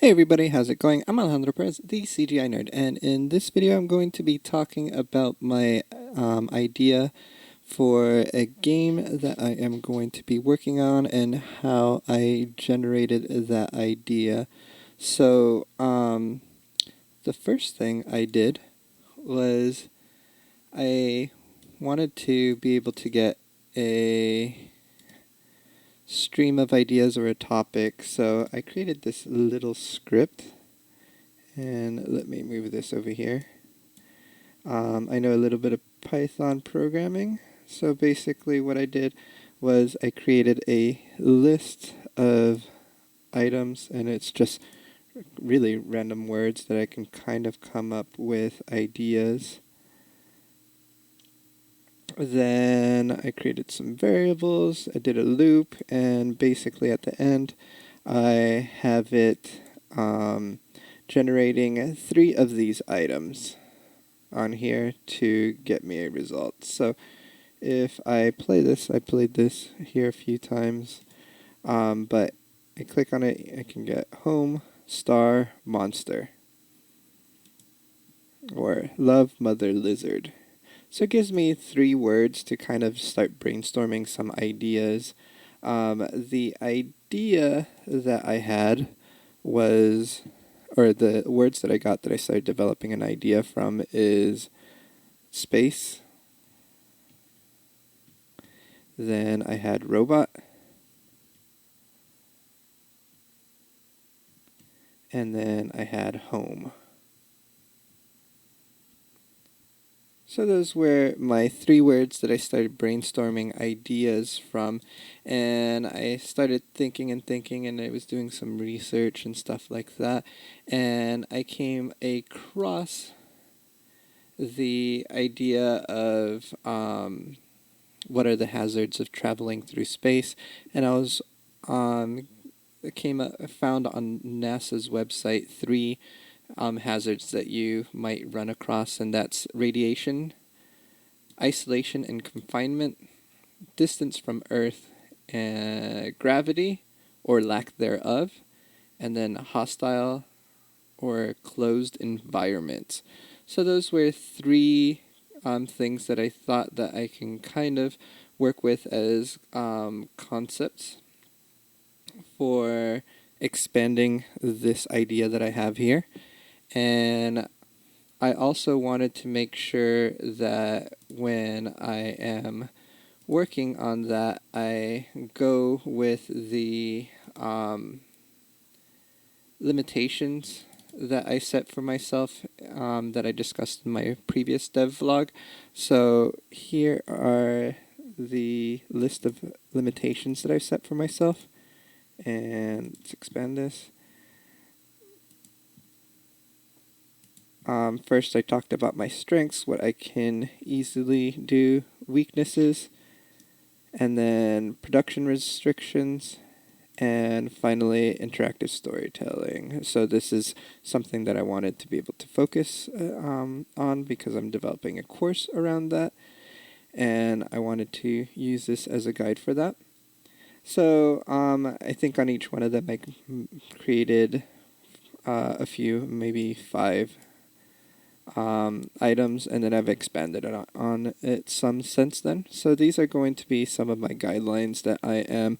Hey everybody, how's it going? I'm Alejandro Perez, the CGI Nerd, and in this video I'm going to be talking about my idea for a game that I am going to be working on and how I generated that idea. So, the first thing I did was I wanted to be able to get a stream of ideas or a topic, so I created this little script. And let me move this over here. I know a little bit of Python programming. So basically what I did was I created a list of items, and it's just really random words that I can kind of come up with ideas. Then I created some variables, I did a loop, and basically at the end I have it generating 3 of these items on here to get me a result. So if I play this, I played this here a few times, but I click on it, I can get home, star, monster, or love, mother, lizard. So it gives me 3 words to kind of start brainstorming some ideas. The idea that I had was, or the words that I got that I started developing an idea from is space. Then I had robot. And then I had home. So those were my 3 words that I started brainstorming ideas from, and I started thinking and thinking, and I was doing some research and stuff like that, and I came across the idea of what are the hazards of traveling through space, and I was found on NASA's website 3 hazards that you might run across, and that's radiation, isolation and confinement, distance from Earth, gravity or lack thereof, and then hostile or closed environments. So those were 3 things that I thought that I can kind of work with as concepts for expanding this idea that I have here. And I also wanted to make sure that when I am working on that, I go with the limitations that I set for myself that I discussed in my previous devlog. So here are the list of limitations that I've set for myself. And let's expand this. First, I talked about my strengths, what I can easily do, weaknesses, and then production restrictions, and finally, interactive storytelling. So this is something that I wanted to be able to focus on because I'm developing a course around that, and I wanted to use this as a guide for that. So I think on each one of them I created a few, maybe 5 items, and then I've expanded on it some since then. So these are going to be some of my guidelines that I am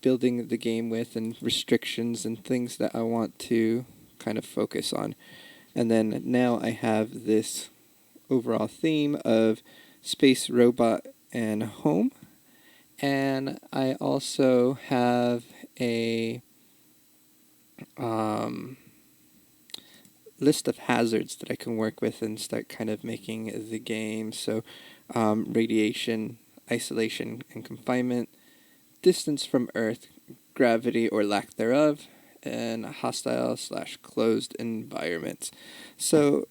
building the game with, and restrictions and things that I want to kind of focus on. And then now I have this overall theme of space, robot, and home. And I also have a list of hazards that I can work with and start kind of making the game. So radiation, isolation and confinement, distance from Earth, gravity or lack thereof, and hostile/closed environments. So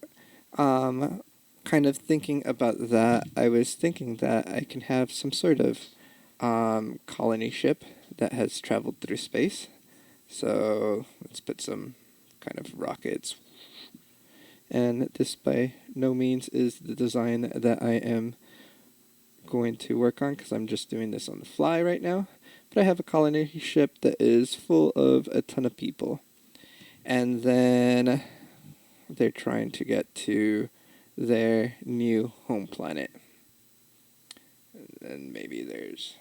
kind of thinking about that, I was thinking that I can have some sort of colony ship that has traveled through space. So let's put some kind of rockets. And this by no means is the design that I am going to work on, because I'm just doing this on the fly right now. But I have a colony ship that is full of a ton of people. and then they're trying to get to their new home planet. And maybe there's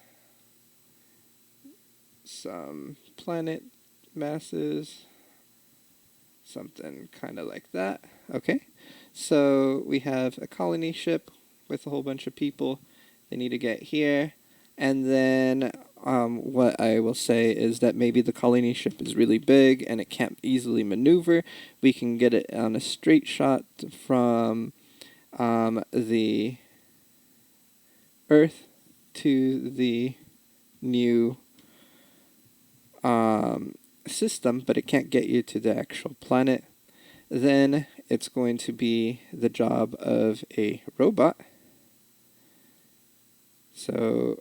some planet masses, something kind of like that. Okay, so we have a colony ship with a whole bunch of people. They need to get here, and then what I will say is that maybe the colony ship is really big and it can't easily maneuver. We can get it on a straight shot from the Earth to the new system, but it can't get you to the actual planet. Then it's going to be the job of a robot. So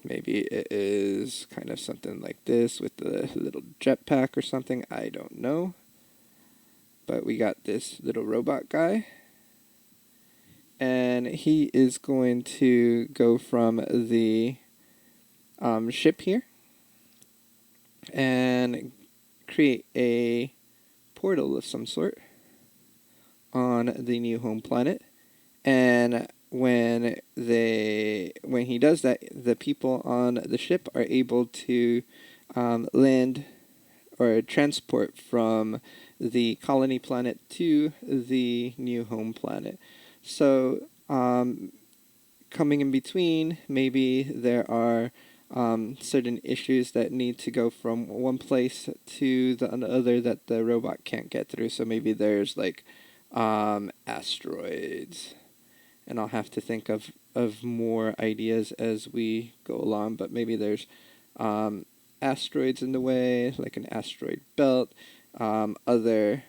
maybe it is kind of something like this with the little jetpack or something. I don't know. But we got this little robot guy. And he is going to go from the ship here and create a portal of some sort on the new home planet. And when he does that, the people on the ship are able to land or transport from the colony planet to the new home planet. So coming in between, maybe there are certain issues that need to go from one place to the other that the robot can't get through. So maybe there's like asteroids, and I'll have to think of more ideas as we go along, but maybe there's asteroids in the way, like an asteroid belt, other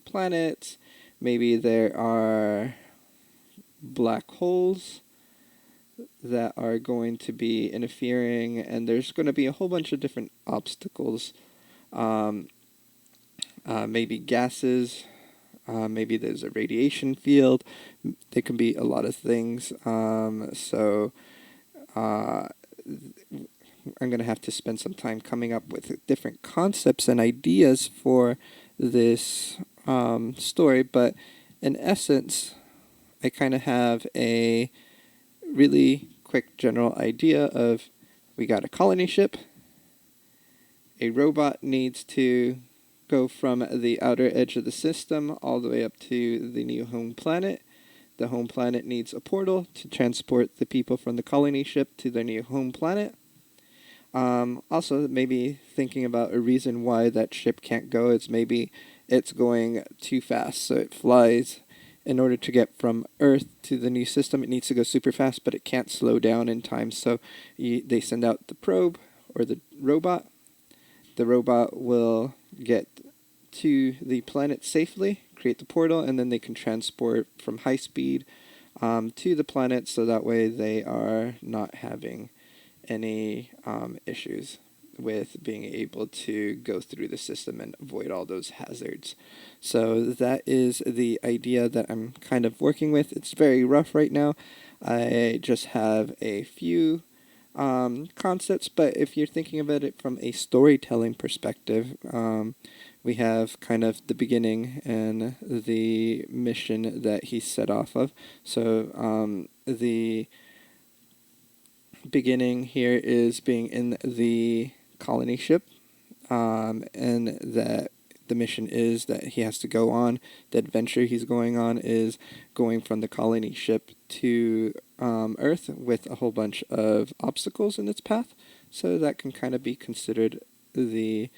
planets, maybe there are black holes that are going to be interfering, and there's going to be a whole bunch of different obstacles, maybe gases, maybe there's a radiation field. There can be a lot of things. So I'm going to have to spend some time coming up with different concepts and ideas for this story. But in essence, I kind of have a really quick general idea of we got a colony ship. A robot needs to go from the outer edge of the system all the way up to the new home planet. The home planet needs a portal to transport the people from the colony ship to their new home planet. Also, maybe thinking about a reason why that ship can't go is maybe it's going too fast, so it flies. In order to get from Earth to the new system, it needs to go super fast, but it can't slow down in time, so they send out the probe, or the robot. The robot will get to the planet safely, create the portal, and then they can transport from high speed to the planet, so that way they are not having any issues with being able to go through the system and avoid all those hazards. So that is the idea that I'm kind of working with. It's very rough right now. I just have a few concepts, but if you're thinking about it from a storytelling perspective, we have kind of the beginning and the mission that he set off of. So the beginning here is being in the colony ship, and that the mission is that he has to go on. The adventure he's going on is going from the colony ship to Earth with a whole bunch of obstacles in its path. So that can kind of be considered the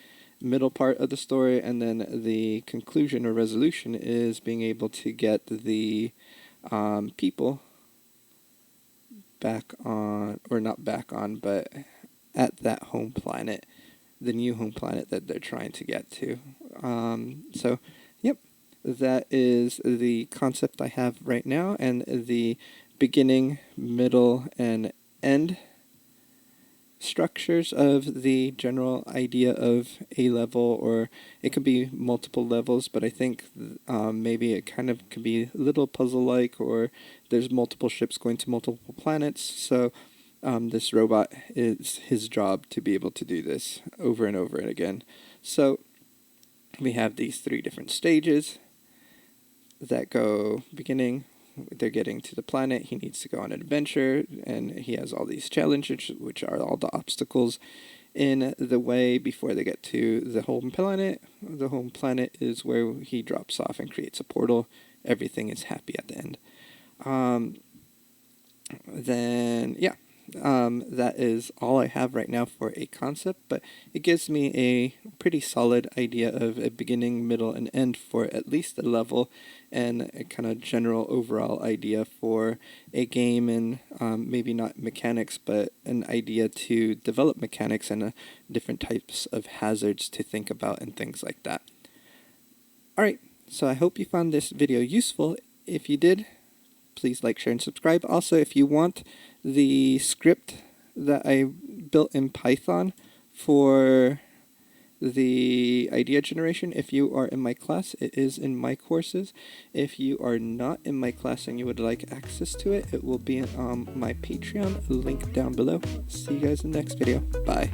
middle part of the story, and then the conclusion or resolution is being able to get the people back on, or not back on, but at that home planet, the new home planet that they're trying to get to. So, yep, that is the concept I have right now, and the beginning, middle, and end structures of the general idea of a level, or it could be multiple levels, but I think maybe it kind of could be a little puzzle-like, or there's multiple ships going to multiple planets, so this robot, is his job to be able to do this over and over and again. So we have these 3 different stages that go beginning. They're getting to the planet. He needs to go on an adventure, and he has all these challenges, which are all the obstacles in the way before they get to the home planet. The home planet is where he drops off and creates a portal. Everything is happy at the end. That is all I have right now for a concept, but it gives me a pretty solid idea of a beginning, middle, and end for at least a level, and a kind of general overall idea for a game, and maybe not mechanics, but an idea to develop mechanics and different types of hazards to think about and things like that. Alright, so I hope you found this video useful. If you did, please like, share, and subscribe. Also, if you want the script that I built in Python for the idea generation, if you are in my class, it is in my courses. If you are not in my class and you would like access to it, it will be on my Patreon, link down below. See you guys in the next video. Bye.